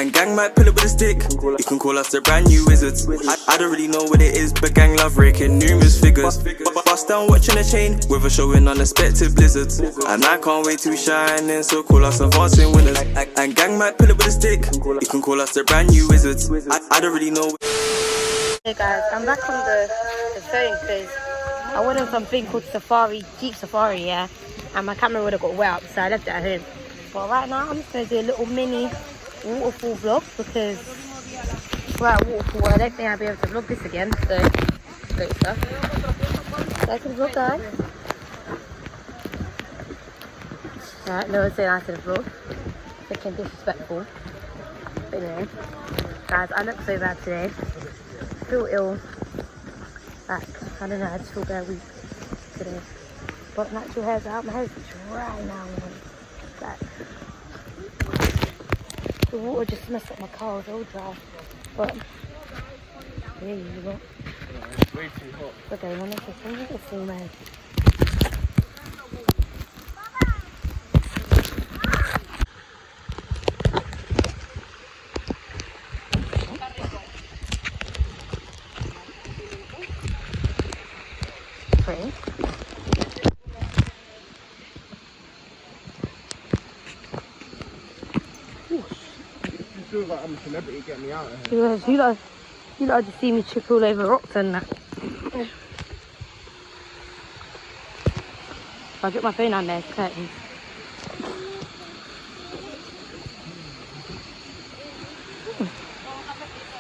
And gang might pull it with a stick. You can call us the brand new wizards. I don't really know what it is, but gang love raking numerous figures. Bust down watching a chain with a showing unexpected blizzards. And I can't wait to shine in, so call us advancing winners. And gang might pull it with a stick. You can call us the brand new wizards. I don't really know. Hey guys, I'm back on the phone because I went on something called Jeep Safari, yeah, and my camera would have got wet up, so I left it at home. But right now I'm just going to do a little mini waterfall vlog because we're at waterfall. I don't think I'll be able to vlog this again, so great stuff. Second vlog, guys. Right, no one's saying hi to the vlog. Freaking disrespectful. But anyway, guys, I look so bad today. I feel ill. Like, I don't know, I just feel very weak today. But natural hair's out. My hair's dry now. Like, the water just messed up my car. It's all dry. But yeah, you know. It's way too hot. Okay, I'm gonna see my head. Pretty. Feels like I'm a celebrity, get me out of here. You lot just see me trip all over rocks and that. If I get my phone on there, it's curtains.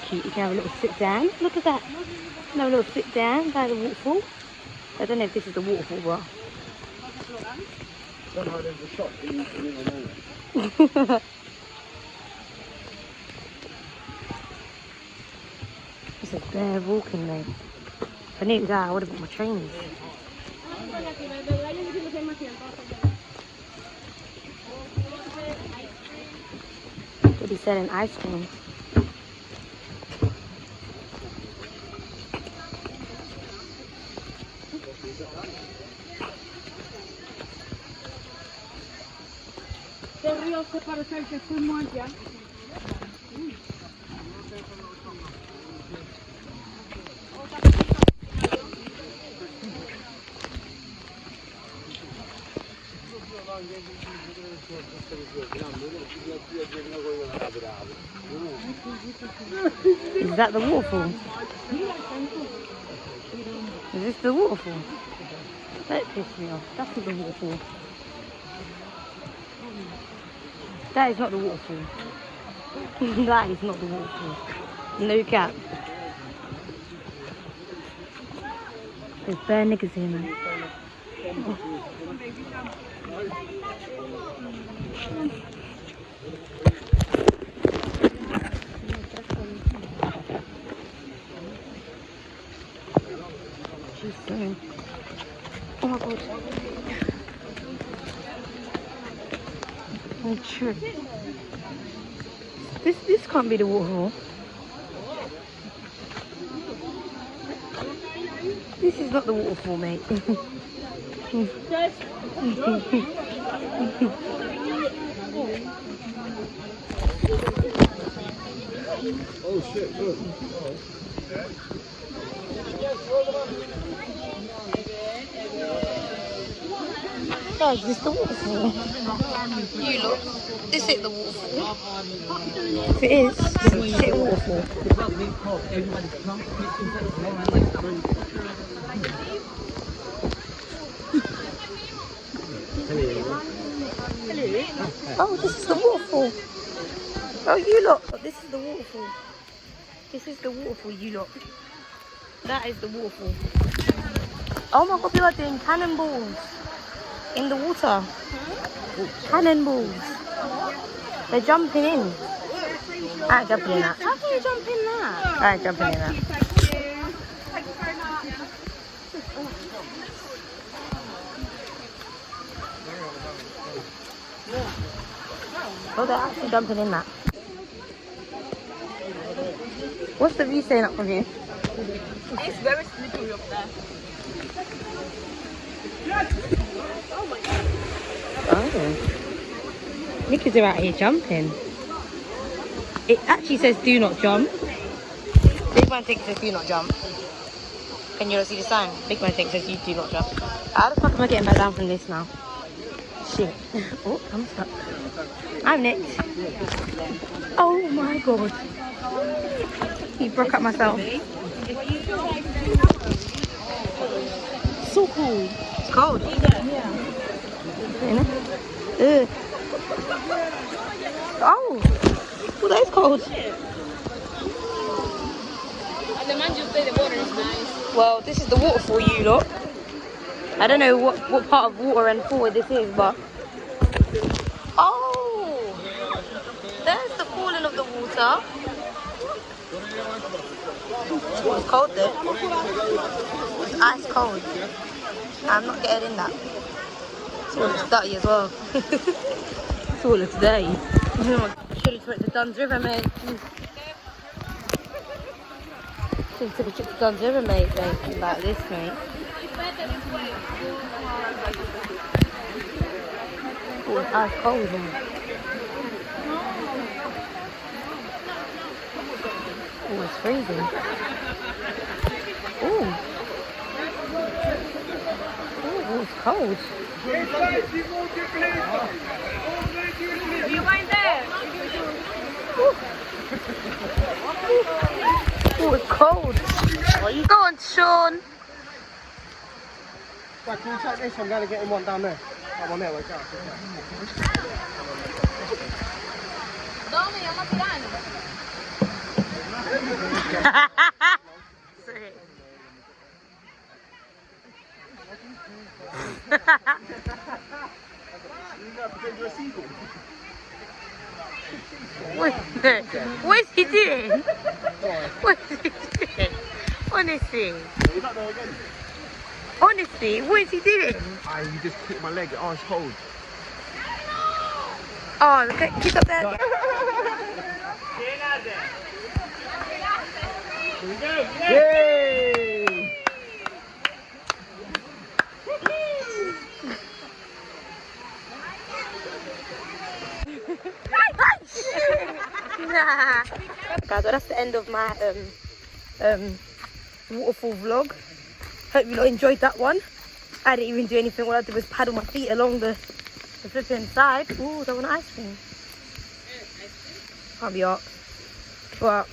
Cute, you can have a little sit down. Look at that. You can have a little sit down by the waterfall. I don't know if this is the waterfall, but Somehow there's a shop in the this is bare walking, mate. If I knew that, I would have bought my trainers. Could be selling ice cream. Is that the waterfall? Is this the waterfall? That pissed me off. That's not the waterfall. That is not the waterfall. That is not the waterfall. No cap. There's bare niggas here, man. She's doing. Oh my god. Oh, true. This can't be the waterfall. This is not the waterfall, mate. Oh shit, look. Guys, this is the waterfall. You look. This ain't the waterfall. If it is, then it's a waterfall. Oh, this is the waterfall. Oh, you look. This is the waterfall. This is the waterfall, you look. That is the waterfall. Oh my god, people are doing cannonballs in the water. Cannonballs. They're jumping in. I ain't jumping in that. How can you jump in that? I ain't jumping in that. Oh, they're actually jumping in that. What's the view saying up from here? It's very slippery up there. Oh my god. Oh. Niggas are out here jumping. It actually says do not jump. Big man thinks it says do not jump. Can you not see the sign? Big man thinks it says you do not jump. How the fuck am I getting back down from this now? Shit. Oh, I'm stuck. I'm next. Oh my god. He broke up myself. So cool. It's cold. Yeah. Ugh. Oh. Well, that is cold. And the man just said the water is nice. Well, this is the waterfall, you lot. I don't know what part of water and fall this is, but... Oh! There's the falling of the water. It's cold though. It's ice cold. I'm not getting in that. This one looks dirty as well. This one looks dirty. Should have took the Duns River, mate. Should have took a trip to Duns River, mate. Like this, mate. Oh, it's ice cold, man. Oh, it's freezing. Oh. Oh, it's cold. You went there. Oh, it's cold. Where you going, Sean? Right, can you take this? I'm going to get him one down there. That one there, wait out. Dome, I'm a tirano. Sorry. What's he doing? What's he doing? Honestly. Honestly, what is he doing? You just kicked my leg, it's cold. Oh, okay, keep up there. Yay! Guys, well, that's the end of my waterfall vlog. Hope you lot enjoyed that one. I didn't even do anything. All I did was paddle my feet along the flipping side. Ooh, that one ice cream. Can't be arsed. But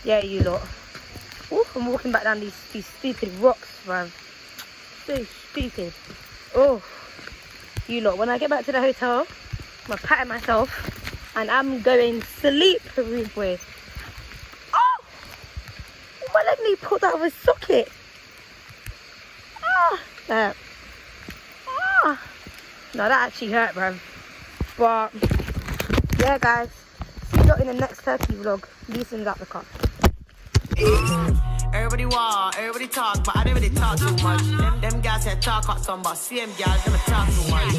yeah, you lot. Ooh, I'm walking back down these stupid rocks, man. So stupid. Oh, you lot. When I get back to the hotel, I'm patting myself and I'm going sleep, rude boy. Oh, why let me put that with socket? There. No, that actually hurt, bro. But yeah, guys, see you lot in the next Turkey vlog. Leesimms.x. Everybody walk, everybody talk, but I don't really talk too much. Them guys say talk out some, but same guys never talk too much.